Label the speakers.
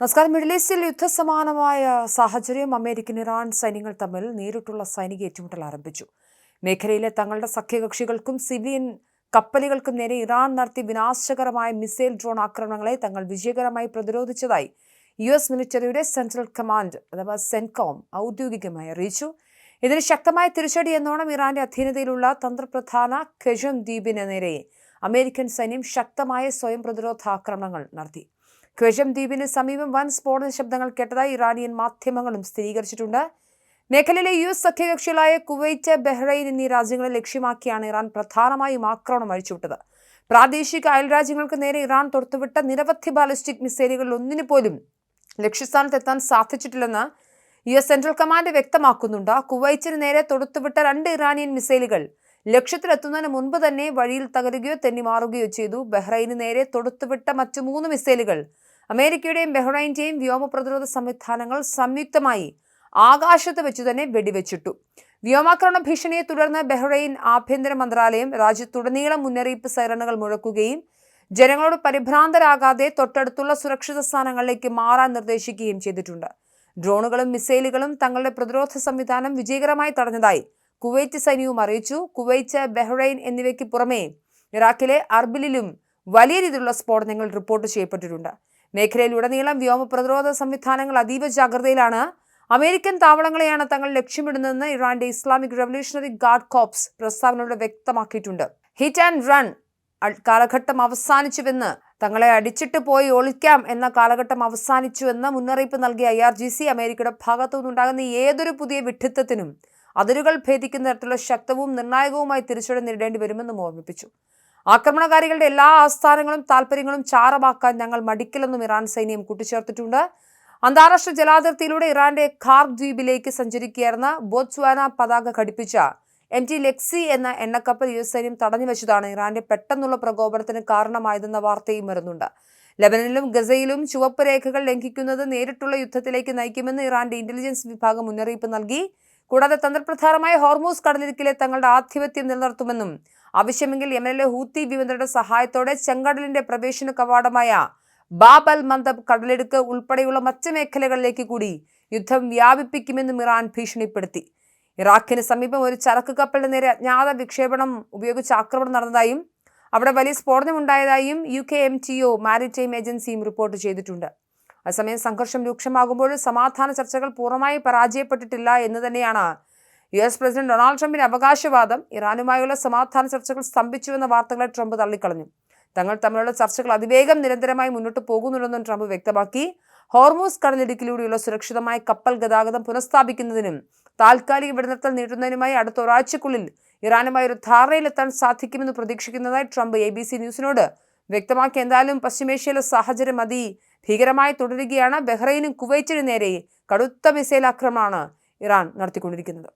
Speaker 1: നമസ്കാരം. മിഡിൽ ഈസ്റ്റിൽ യുദ്ധസമാനമായ സാഹചര്യം. അമേരിക്കൻ ഇറാൻ സൈന്യങ്ങൾ തമ്മിൽ നേരിട്ടുള്ള സൈനിക ഏറ്റുമുട്ടൽ ആരംഭിച്ചു. മേഖലയിലെ തങ്ങളുടെ സഖ്യകക്ഷികൾക്കും സിവിലിയൻ കപ്പലുകൾക്കും നേരെ ഇറാൻ നടത്തിയ വിനാശകരമായ മിസൈൽ ഡ്രോൺ ആക്രമണങ്ങളെ തങ്ങൾ വിജയകരമായി പ്രതിരോധിച്ചതായി US മിലിറ്ററിയുടെ സെൻട്രൽ കമാൻഡ് അഥവാ സെൻകോം ഔദ്യോഗികമായി അറിയിച്ചു. ഇതിന് ശക്തമായ തിരിച്ചടി എന്നോണം ഇറാന്റെ അധീനതയിലുള്ള തന്ത്രപ്രധാന ഖെസം ദ്വീപിന് നേരെ അമേരിക്കൻ സൈന്യം ശക്തമായ സ്വയം പ്രതിരോധ ആക്രമണങ്ങൾ നടത്തി. ഖെസം ദ്വീപിന് സമീപം വൻ സ്ഫോടന ശബ്ദങ്ങൾ കേട്ടതായി ഇറാനിയൻ മാധ്യമങ്ങളും സ്ഥിരീകരിച്ചിട്ടുണ്ട്. മേഖലയിലെ US സഖ്യകക്ഷികളായ കുവൈറ്റ്, ബഹ്റൈൻ എന്നീ രാജ്യങ്ങളെ ലക്ഷ്യമാക്കിയാണ് ഇറാൻ പ്രധാനമായും ആക്രമണം അഴിച്ചുവിട്ടത്. പ്രാദേശിക അയൽരാജ്യങ്ങൾക്ക് നേരെ ഇറാൻ തൊടുത്തുവിട്ട നിരവധി ബാലിസ്റ്റിക് മിസൈലുകളിൽ ഒന്നിനു പോലും ലക്ഷ്യസ്ഥാനത്തെത്താൻ സാധിച്ചിട്ടില്ലെന്ന് US സെൻട്രൽ കമാൻഡ് വ്യക്തമാക്കുന്നുണ്ട്. കുവൈറ്റിന് നേരെ തൊടുത്തുവിട്ട 2 ഇറാനിയൻ മിസൈലുകൾ ലക്ഷ്യത്തിലെത്തുന്നതിന് മുൻപ് തന്നെ വഴിയിൽ തകരുകയോ തെന്നിമാറുകയോ ചെയ്തു. ബഹ്റൈന് നേരെ തൊടുത്തുവിട്ട മറ്റു 3 മിസൈലുകൾ അമേരിക്കയുടെയും ബഹ്റൈന്റെയും വ്യോമ പ്രതിരോധ സംവിധാനങ്ങൾ സംയുക്തമായി ആകാശത്ത് വെച്ചു തന്നെ വെടിവെച്ചിട്ടു. വ്യോമാക്രമണ ഭീഷണിയെ തുടർന്ന് ബഹ്റൈൻ ആഭ്യന്തര മന്ത്രാലയം രാജ്യത്തുടനീളം മുന്നറിയിപ്പ് സൈറണുകൾ മുഴക്കുകയും ജനങ്ങളോട് പരിഭ്രാന്തരാകാതെ തൊട്ടടുത്തുള്ള സുരക്ഷിത സ്ഥാനങ്ങളിലേക്ക് മാറാൻ നിർദ്ദേശിക്കുകയും ചെയ്തിട്ടുണ്ട്. ഡ്രോണുകളും മിസൈലുകളും തങ്ങളുടെ പ്രതിരോധ സംവിധാനം വിജയകരമായി തടഞ്ഞതായി കുവൈറ്റ് സൈന്യവും അറിയിച്ചു. കുവൈറ്റ്, ബഹ്റൈൻ എന്നിവയ്ക്ക് പുറമെ ഇറാഖിലെ അർബിലിലും വലിയ രീതിയിലുള്ള സ്ഫോടനങ്ങൾ റിപ്പോർട്ട് ചെയ്യപ്പെട്ടിട്ടുണ്ട്. മേഖലയിലുടനീളം വ്യോമ പ്രതിരോധ സംവിധാനങ്ങൾ അതീവ ജാഗ്രതയിലാണ്. അമേരിക്കൻ താവളങ്ങളെയാണ് തങ്ങൾ ലക്ഷ്യമിടുന്നതെന്ന് ഇറാന്റെ ഇസ്ലാമിക് റവല്യൂഷണറി ഗാർഡ് കോർപ്സ് പ്രസ്താവനയോടെ വ്യക്തമാക്കിയിട്ടുണ്ട്. ഹിറ്റ് ആൻഡ് റൺ കാലഘട്ടം അവസാനിച്ചുവെന്ന്, തങ്ങളെ അടിച്ചിട്ട് പോയി ഒളിക്കാം എന്ന കാലഘട്ടം അവസാനിച്ചുവെന്ന് മുന്നറിയിപ്പ് നൽകിയ IRGC അമേരിക്കയുടെ ഭാഗത്തുനിന്നുണ്ടാകുന്ന ഏതൊരു പുതിയ വിഡ്ഢിത്തത്തിനും അതിരുകൾ ഭേദിക്കുന്ന തരത്തിലുള്ള ശക്തവും നിർണായകവുമായി തിരിച്ചടി നേരിടേണ്ടി വരുമെന്നും ഓർമ്മിപ്പിച്ചു. ആക്രമണകാരികളുടെ എല്ലാ ആസ്ഥാനങ്ങളും താൽപര്യങ്ങളും ചാരമാക്കാൻ ഞങ്ങൾ മടിക്കില്ലെന്നും ഇറാൻ സൈന്യം കൂട്ടിച്ചേർത്തിട്ടുണ്ട്. അന്താരാഷ്ട്ര ജലാതിർത്തിയിലൂടെ ഇറാന്റെ ഖാർഗ് ദ്വീപിലേക്ക് സഞ്ചരിക്കുകയായിരുന്ന ബോട്സ്വാന പതാക ഘടിപ്പിച്ച MT ലെക്സി എന്ന എണ്ണക്കപ്പൽ US സൈന്യം തടഞ്ഞുവെച്ചതാണ് ഇറാന്റെ പെട്ടെന്നുള്ള പ്രകോപനത്തിന് കാരണമായതെന്ന വാർത്തയും വരുന്നുണ്ട്. ലെബനനിലും ഗസയിലും ചുവപ്പ് രേഖകൾ ലംഘിക്കുന്നത് നേരിട്ടുള്ള യുദ്ധത്തിലേക്ക് നയിക്കുമെന്ന് ഇറാന്റെ ഇന്റലിജൻസ് വിഭാഗം മുന്നറിയിപ്പ് നൽകി. കൂടാതെ തന്ത്രപ്രധാനമായ ഹോർമൂസ് കടലിടുക്കിലെ തങ്ങളുടെ ആധിപത്യം നിലനിർത്തുമെന്നും ആവശ്യമെങ്കിൽ യമനിലെ ഹൂത്തി വിമതരുടെ സഹായത്തോടെ ചെങ്കടലിന്റെ പ്രവേശന കവാടമായ ബാബ് അൽ മന്ദബ് കടലിടുക്ക് ഉൾപ്പെടെയുള്ള മറ്റ് മേഖലകളിലേക്ക് കൂടി യുദ്ധം വ്യാപിപ്പിക്കുമെന്നും ഇറാൻ ഭീഷണിപ്പെടുത്തി. ഇറാഖിന് സമീപം ഒരു ചരക്ക് കപ്പലിന് നേരെ അജ്ഞാത വിക്ഷേപണം ഉപയോഗിച്ച് ആക്രമണം നടന്നതായും അവിടെ വലിയ സ്ഫോടനമുണ്ടായതായും UK MTO മാരിടൈം ഏജൻസിയും റിപ്പോർട്ട് ചെയ്തിട്ടുണ്ട്. അതേസമയം സംഘർഷം രൂക്ഷമാകുമ്പോൾ സമാധാന ചർച്ചകൾ പൂർണ്ണമായി പരാജയപ്പെട്ടിട്ടില്ല എന്ന് തന്നെയാണ് US പ്രസിഡന്റ് ഡൊണാൾഡ് ട്രംപിന്റെ അവകാശവാദം. ഇറാനുമായുള്ള സമാധാന ചർച്ചകൾ സ്തംഭിച്ചുവെന്ന വാർത്തകളെ ട്രംപ് തള്ളിക്കളഞ്ഞു. തങ്ങൾ തമ്മിലുള്ള ചർച്ചകൾ അതിവേഗം നിരന്തരമായി മുന്നോട്ട് പോകുന്നുണ്ടെന്നും ട്രംപ് വ്യക്തമാക്കി. ഹോർമൂസ് കടലിടുക്കിലൂടെയുള്ള സുരക്ഷിതമായ കപ്പൽ ഗതാഗതം പുനഃസ്ഥാപിക്കുന്നതിനും താൽക്കാലിക വെടിനിർത്തൽ നീട്ടുന്നതിനുമായി അടുത്ത ഒരാഴ്ചക്കുള്ളിൽ ഇറാനുമായി ഒരു ധാരണയിലെത്താൻ സാധിക്കുമെന്ന് പ്രതീക്ഷിക്കുന്നതായി ട്രംപ് ABC ന്യൂസിനോട് വ്യക്തമാക്കി. എന്തായാലും പശ്ചിമേഷ്യയിലെ സാഹചര്യം ഭീകരമായി തുടരുകയാണ്. ബഹ്റൈനും കുവൈറ്റിനും നേരെ കടുത്ത മിസൈൽ ആക്രമണമാണ് ഇറാൻ നടത്തിക്കൊണ്ടിരിക്കുന്നത്.